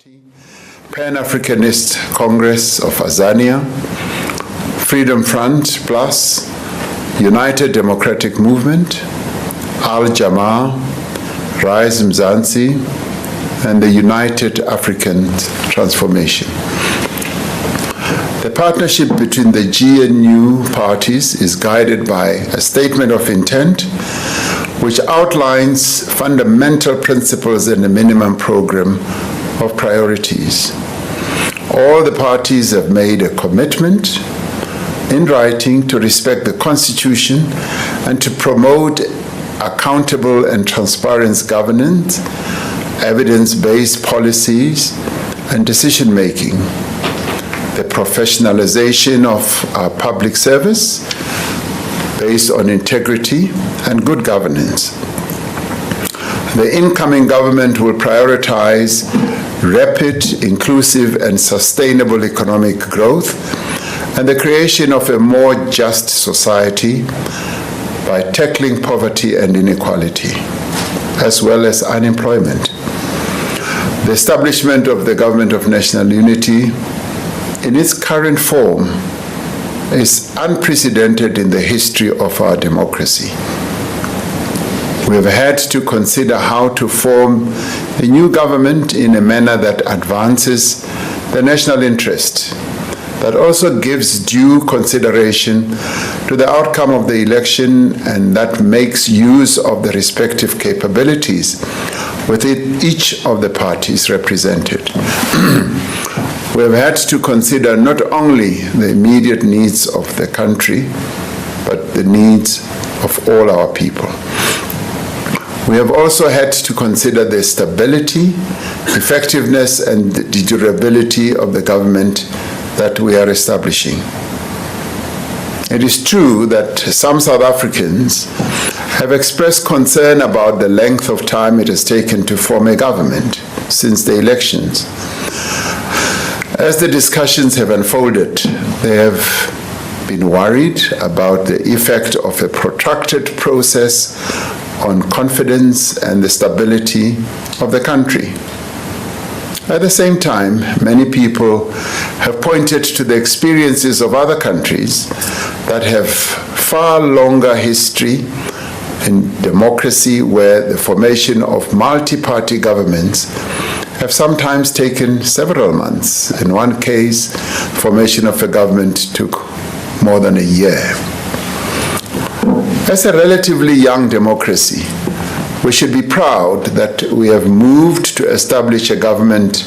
Party, Pan-Africanist Congress of Azania, Freedom Front Plus, United Democratic Movement, Al-Jamaa, Rise Mzansi, and the United African Transformation. The partnership between the GNU parties is guided by a statement of intent which outlines fundamental principles and a minimum program of priorities. All the parties have made a commitment in writing to respect the Constitution and to promote accountable and transparent governance, evidence-based policies, and decision-making, the professionalization of our public service based on integrity and good governance. The incoming government will prioritize rapid, inclusive, and sustainable economic growth and the creation of a more just society by tackling poverty and inequality, as well as unemployment. The establishment of the Government of National Unity in its current form is unprecedented in the history of our democracy. We have had to consider how to form a new government in a manner that advances the national interest, that also gives due consideration to the outcome of the election and that makes use of the respective capabilities within each of the parties represented. We have had to consider not only the immediate needs of the country, but the needs of all our people. We have also had to consider the stability, effectiveness, and the durability of the government that we are establishing. It is true that some South Africans have expressed concern about the length of time it has taken to form a government since the elections. As the discussions have unfolded, they have been worried about the effect of a protracted process on confidence and the stability of the country. At the same time, many people have pointed to the experiences of other countries that have far longer history in democracy, where the formation of multi-party governments have sometimes taken several months. In one case, formation of a government took more than a year. As a relatively young democracy, we should be proud that we have moved to establish a government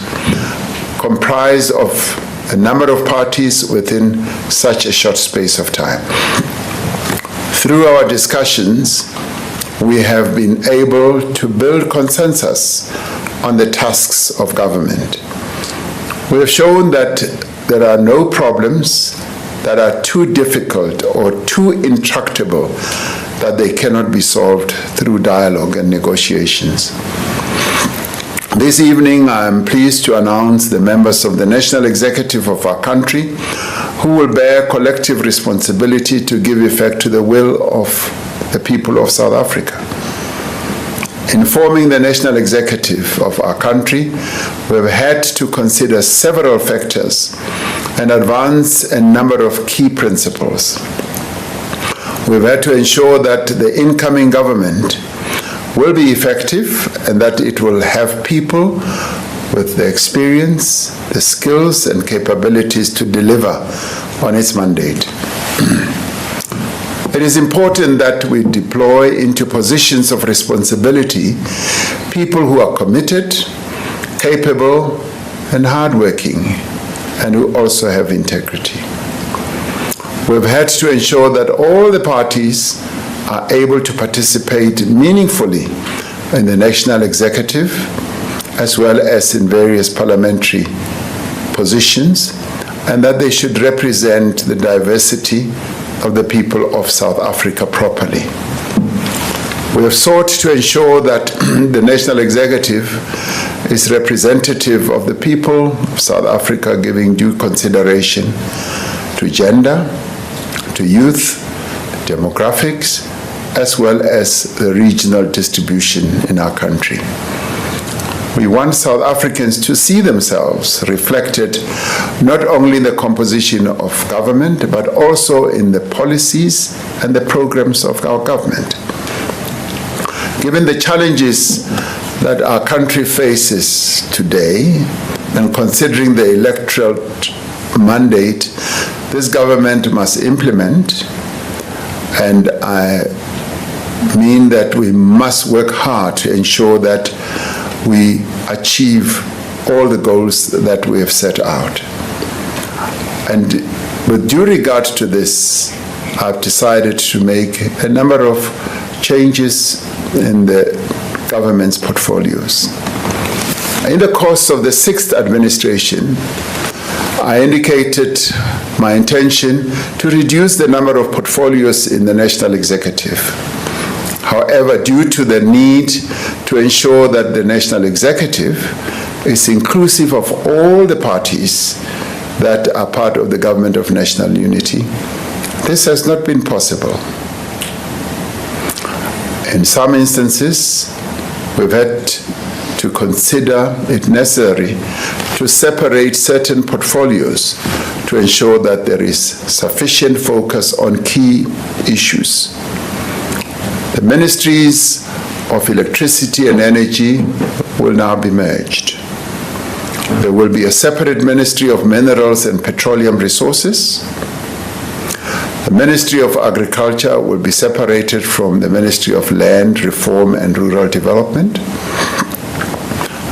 comprised of a number of parties within such a short space of time. Through our discussions, we have been able to build consensus on the tasks of government. We have shown that there are no problems that are too difficult or too intractable that they cannot be solved through dialogue and negotiations. This evening, I am pleased to announce the members of the National Executive of our country who will bear collective responsibility to give effect to the will of the people of South Africa. In forming the National Executive of our country, we have had to consider several factors and advance a number of key principles. We've had to ensure that the incoming government will be effective and that it will have people with the experience, the skills, and capabilities to deliver on its mandate. It is important that we deploy into positions of responsibility people who are committed, capable, and hardworking, and who also have integrity. We've had to ensure that all the parties are able to participate meaningfully in the national executive, as well as in various parliamentary positions, and that they should represent the diversity of the people of South Africa properly. We have sought to ensure that the national executive is representative of the people of South Africa, giving due consideration to gender, to youth, demographics, as well as the regional distribution in our country. We want South Africans to see themselves reflected not only in the composition of government, but also in the policies and the programs of our government. Given the challenges that our country faces today, and considering the electoral mandate this government must implement, and I mean that we must work hard to ensure that we achieve all the goals that we have set out. And with due regard to this, I've decided to make a number of changes in the government's portfolios. In the course of the 6th administration, I indicated my intention to reduce the number of portfolios in the National Executive. However, due to the need to ensure that the National Executive is inclusive of all the parties that are part of the Government of National Unity, this has not been possible. In some instances, we've had to consider it necessary to separate certain portfolios to ensure that there is sufficient focus on key issues. The ministries of electricity and energy will now be merged. There will be a separate Ministry of Minerals and Petroleum Resources. The Ministry of Agriculture will be separated from the Ministry of Land, Reform and Rural Development.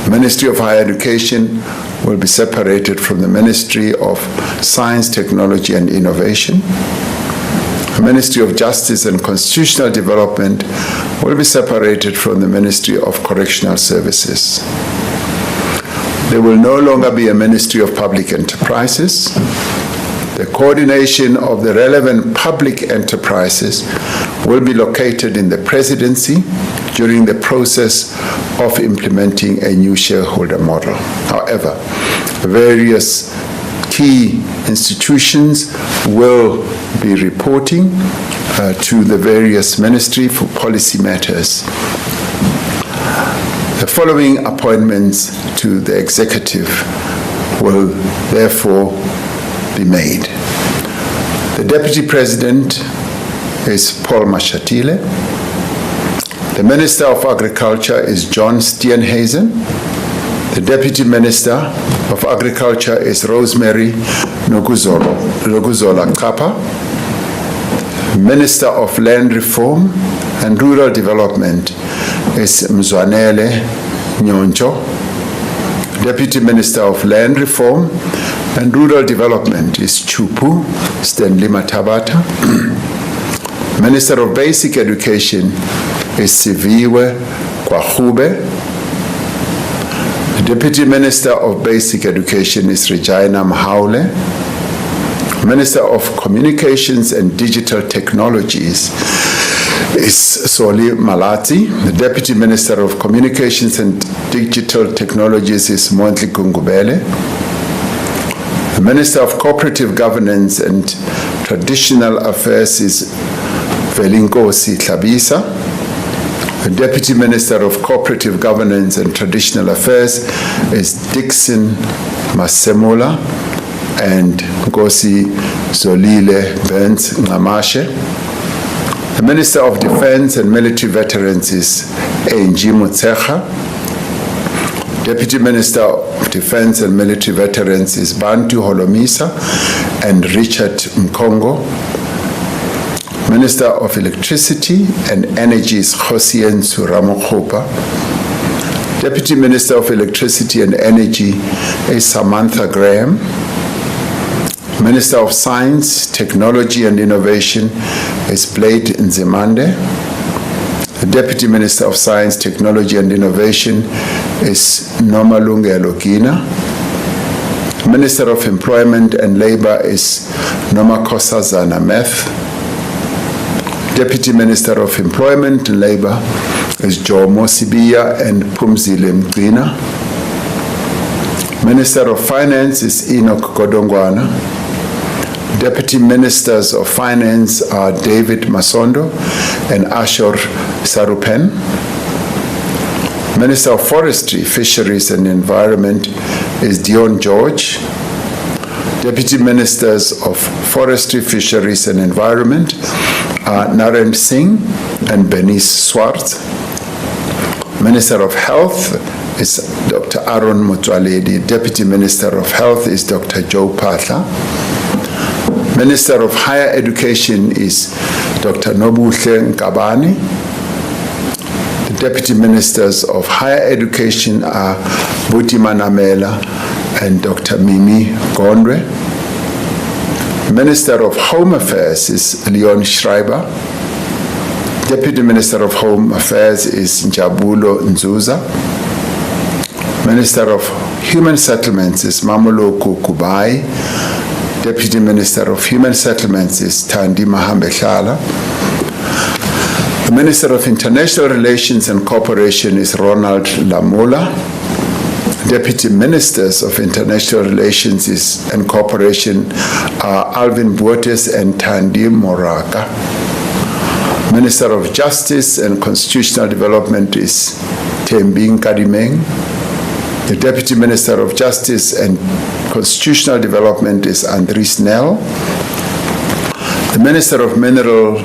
The Ministry of Higher Education will be separated from the Ministry of Science, Technology and Innovation. The Ministry of Justice and Constitutional Development will be separated from the Ministry of Correctional Services. There will no longer be a Ministry of Public Enterprises. The coordination of the relevant public enterprises will be located in the Presidency during the process of implementing a new shareholder model. However, various key institutions will be reporting to the various ministries for policy matters. The following appointments to the executive will therefore be made. The Deputy President is Paul Mashatile. The Minister of Agriculture is John Steenhuisen. The Deputy Minister of Agriculture is Rosemary Nokuzola Kapa. Minister of Land Reform and Rural Development is Mzwanele Nyoncho. Deputy Minister of Land Reform and Rural Development is Chupu Stanley Matabata. Minister of Basic Education is Siviwe Kwahube. The Deputy Minister of Basic Education is Regina Mahaule. Minister of Communications and Digital Technologies is Soli Malati. The Deputy Minister of Communications and Digital Technologies is Mondli Gungubele. The Minister of Cooperative Governance and Traditional Affairs is Velinkosi Tlabisa. The Deputy Minister of Cooperative Governance and Traditional Affairs is Dixon Masemola and Nkosi Zolile Burns Ngamashe. The Minister of Defense and Military Veterans is Angie Mutsecha. Deputy Minister of Defense and Military Veterans is Bantu Holomisa and Richard Mkongo. Minister of Electricity and Energy is Hosien Suramokhopa. Deputy Minister of Electricity and Energy is Samantha Graham. Minister of Science, Technology and Innovation is Blade Nzimande. The Deputy Minister of Science, Technology and Innovation is Nomalungelo Gina. Minister of Employment and Labor is Nomakosazana Meth. Deputy Minister of Employment and Labor is Jomo Sibiya and Pumzile Mgcina. Minister of Finance is Enoch Godongwana. Deputy Ministers of Finance are David Masondo and Ashor Sarupen. Minister of Forestry, Fisheries and Environment is Dion George. Deputy Ministers of Forestry, Fisheries and Environment are Naren Singh and Bernice Swart. Minister of Health is Dr. Aaron Motsoaledi. Deputy Minister of Health is Dr. Joe Patla. Minister of Higher Education is Dr. Nobuhle Nkabani. The Deputy Ministers of Higher Education are Buti Manamela and Dr. Mimi Gondwe. Minister of Home Affairs is Leon Schreiber. Deputy Minister of Home Affairs is Njabulo Nzuza. Minister of Human Settlements is Mamoloko Kubai. Deputy Minister of Human Settlements is Thandi Mahambekhala. The Minister of International Relations and Cooperation is Ronald Lamola. Deputy Ministers of International Relations and Cooperation are Alvin Buotes and Thandi Moraka. Minister of Justice and Constitutional Development is Tembing Kadimeng. The Deputy Minister of Justice and Constitutional Development is Andries Nel. The Minister of Mineral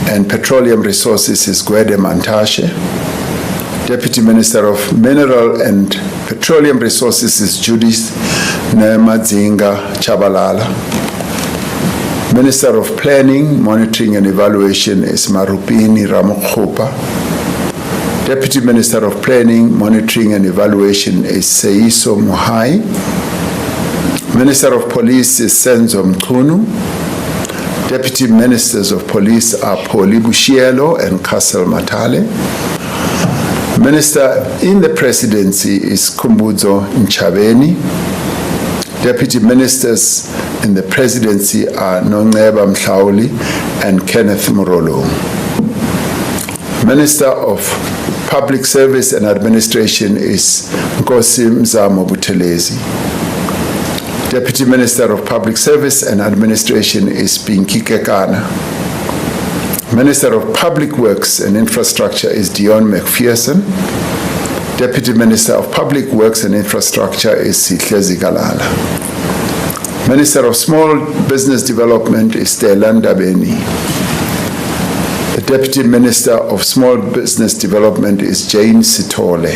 and Petroleum Resources is Gwede Mantashe. Deputy Minister of Mineral and Petroleum Resources is Judith Nemadzinga Chabalala. Minister of Planning, Monitoring and Evaluation is Marupini Ramokgopa. Deputy Minister of Planning, Monitoring and Evaluation is Seiso Muhai. Minister of Police is Senzo Mkunu. Deputy Ministers of Police are Poli Bushielo and Castle Matale. Minister in the Presidency is Kumbuzo Nchabeni. Deputy Ministers in the Presidency are Nongeba Mhlauli and Kenneth Morolo. Minister of Public Service and Administration is Nkosi Mzamo Buthelezi. Deputy Minister of Public Service and Administration is Pinky Kekana. Minister of Public Works and Infrastructure is Dion McPherson. Deputy Minister of Public Works and Infrastructure is Sihlezi Galala. Minister of Small Business Development is Delanda Beni. The Deputy Minister of Small Business Development is Jane Sitole.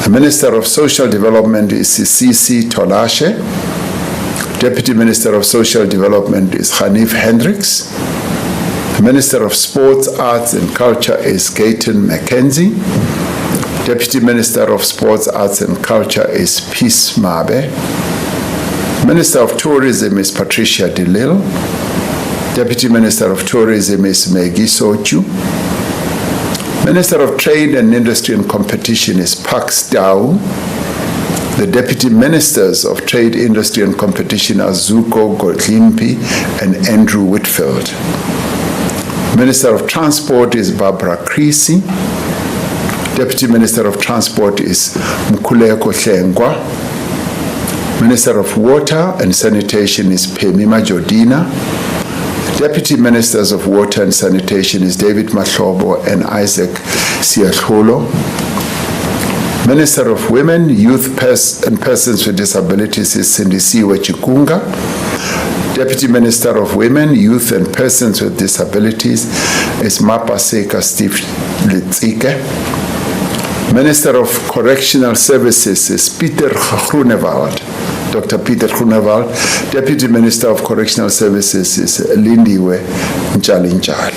The Minister of Social Development is Sisisi Tolashe. Deputy Minister of Social Development is Hanif Hendricks. The Minister of Sports, Arts and Culture is Gayton McKenzie. Deputy Minister of Sports, Arts and Culture is Peace Mabe. Minister of Tourism is Patricia DeLille. Deputy Minister of Tourism is Maggie Sochu. Minister of Trade and Industry and Competition is Pax Dao. The Deputy Ministers of Trade, Industry and Competition are Zuko Godlimpi and Andrew Whitfield. Minister of Transport is Barbara Creasy. Deputy Minister of Transport is Mkhuleko Hlengwa. Minister of Water and Sanitation is Phemima Jodina. Deputy Ministers of Water and Sanitation is David Mahlobo and Isaac Siakholo. Minister of Women, Youth and Persons with Disabilities is Sindisiwe Chikunga. Deputy Minister of Women, Youth and Persons with Disabilities is Mapaseka Steve Litsike. Minister of Correctional Services is Peter Groenewald. Dr. Peter Groenewald. Deputy Minister of Correctional Services is Lindiwe Njalinjali.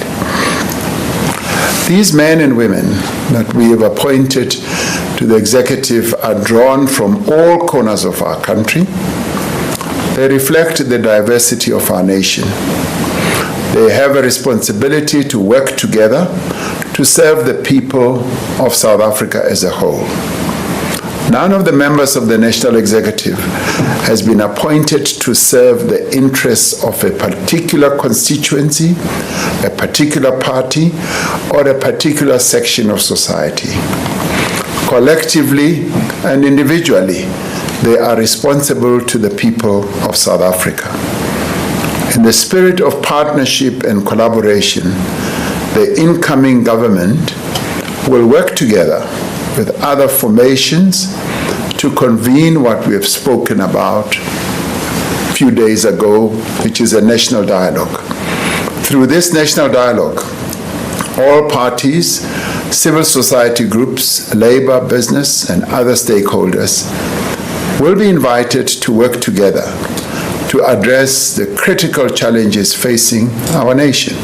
These men and women that we have appointed to the executive are drawn from all corners of our country. They reflect the diversity of our nation. They have a responsibility to work together to serve the people of South Africa as a whole. None of the members of the National Executive has been appointed to serve the interests of a particular constituency, a particular party, or a particular section of society. Collectively and individually, they are responsible to the people of South Africa. In the spirit of partnership and collaboration, the incoming government will work together with other formations to convene what we have spoken about a few days ago, which is a national dialogue. Through this national dialogue, all parties, civil society groups, labor, business, and other stakeholders will be invited to work together to address the critical challenges facing our nation.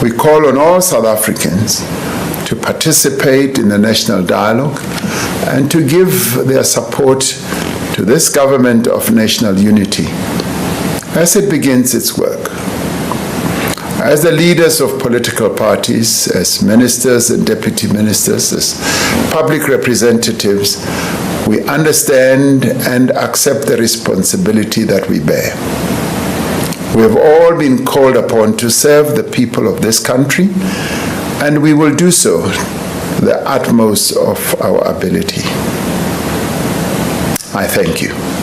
We call on all South Africans to participate in the national dialogue and to give their support to this government of national unity as it begins its work. As the leaders of political parties, as ministers and deputy ministers, as public representatives, we understand and accept the responsibility that we bear. We have all been called upon to serve the people of this country, and we will do so to the utmost of our ability. I thank you.